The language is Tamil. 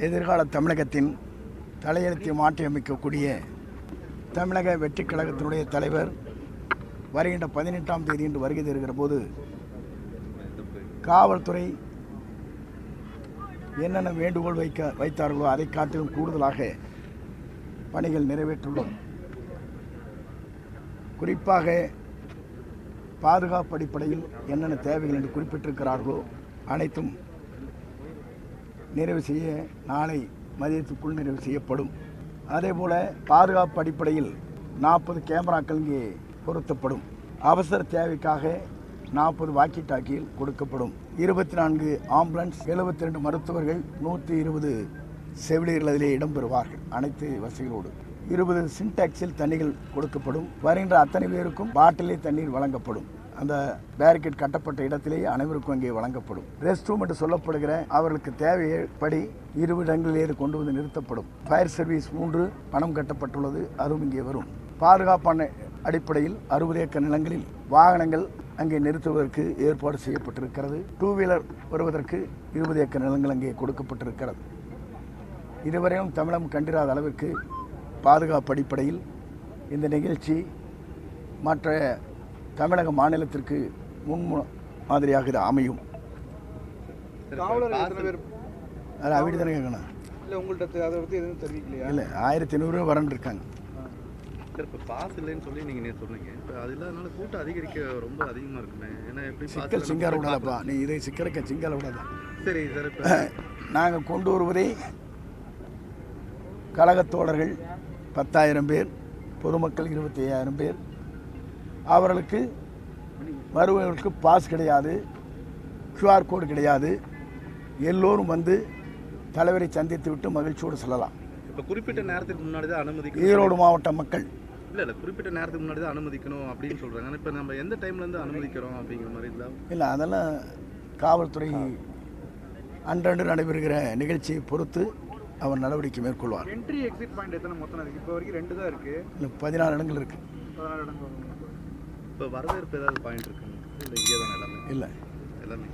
எதிர்கால தமிழகத்தின் தலையெழுத்தை மாற்றியமைக்கக்கூடிய தமிழக வெற்றிக் கழகத்தினுடைய தலைவர் வருகின்ற 18ஆம் தேதி என்று வருகை தருகிற போது காவல்துறை என்னென்ன வேண்டுகோள் வைத்தார்களோ அதை காட்டிலும் கூடுதலாக பணிகள் நிறைவேற்றுள்ளோம். குறிப்பாக பாதுகாப்பு அடிப்படையில் என்னென்ன தேவைகள் என்று குறிப்பிட்டிருக்கிறார்களோ அனைத்தும் நிறைவு செய்ய நாளை மதியத்துக்குள் நிறைவு செய்யப்படும். அதேபோல பாதுகாப்பு அடிப்படையில் 40 கேமராக்கள் இங்கே பொருத்தப்படும். அவசர தேவைக்காக 40 வாக்கி டாக்கியில் கொடுக்கப்படும். 24 ஆம்புலன்ஸ், 72 மருத்துவர்கள், 120 செவிலியர்கள் அதிலே இடம்பெறுவார்கள். அனைத்து வசதிகளோடு 20 சின்டாக்ஸில் தண்ணீர்கள் கொடுக்கப்படும். வருகின்ற அத்தனை பேருக்கும் பாட்டிலே தண்ணீர் வழங்கப்படும். அந்த பேரிகேட் கட்டப்பட்ட இடத்திலேயே அனைவருக்கும் அங்கே வழங்கப்படும். ரெஸ்ட் ரூம் என்று சொல்லப்படுகிற அவர்களுக்கு தேவைப்படி 20 இடங்களிலே கொண்டு வந்து நிறுத்தப்படும். ஃபயர் சர்வீஸ் 3 பணம் கட்டப்பட்டுள்ளது, அதுவும் இங்கே வரும். பாதுகாப்பான அடிப்படையில் 60 ஏக்கர் நிலங்களில் வாகனங்கள் அங்கே நிறுத்துவதற்கு ஏற்பாடு செய்யப்பட்டிருக்கிறது. 2 வீலர் வருவதற்கு 20 ஏக்கர் நிலங்கள் அங்கே கொடுக்கப்பட்டிருக்கிறது. இதுவரையும் தமிழகம் கண்டிராத அளவிற்கு பாதுகாப்பு அடிப்படையில் இந்த நிகழ்ச்சி மற்ற தமிழக மாநிலத்திற்கு முன் மாதிரியாக இது அமையும். அது அப்படி தானே கேட்கணும். இல்லை உங்கள்கிட்ட அதை பற்றி எதுவும் தெரிவிக்கலையா? இல்லை, 1500 வரன்னு இருக்காங்க. இப்போ பாஸ் இல்லைன்னு சொல்லி நீங்கள் சொன்னீங்க. இப்போ அது இல்லாதனால கூட்டம் அதிகரிக்க ரொம்ப அதிகமாக இருக்குமே. ஏன்னா எப்படி சிக்கல் சிங்கார விடாதப்பா, நீ இதை சிக்கலுக்க சிங்கார விடாதான். சரி சார், இப்போ நாங்கள் கொண்டு வருவதை கழகத்தோழர்கள் 10,000 பேர், பொதுமக்கள் 25,000 பேர். அவர்களுக்கு வருவதற்கு பாஸ் கிடையாது, QR கோடு கிடையாது. எல்லோரும் வந்து தலைவரை சந்தித்து விட்டு மகிழ்ச்சியோடு செல்லலாம். இப்போ குறிப்பிட்ட நேரத்துக்கு முன்னாடி தான் அனுமதிக்கணும். ஈரோடு மாவட்ட மக்கள் இல்லை குறிப்பிட்ட நேரத்துக்கு முன்னாடி தான் அனுமதிக்கணும் அப்படின்னு சொல்கிறாங்க. ஆனால் இப்போ நம்ம எந்த டைம்லேருந்து அனுமதிக்கிறோம் அப்படிங்கிற மாதிரி இல்லை, அதெல்லாம் காவல்துறை அன்றன்று நடைபெறுகிற நிகழ்ச்சியை பொறுத்து அவர் நடவடிக்கை மேற்கொள்வார். என்ட்ரி எக்ஸிட் பாயிண்ட் எத்தனை மொத்தம் இருக்குது? இப்போ வரைக்கும் 2 தான் இருக்குது. இல்லை, 14 இடங்கள் இருக்குது. 16 இடங்கள். இப்போ வரவேற்பு ஏதாவது பாயிண்ட் இருக்குங்க? இல்லை இங்கே தான் எல்லாமே? இல்லை, எல்லாமே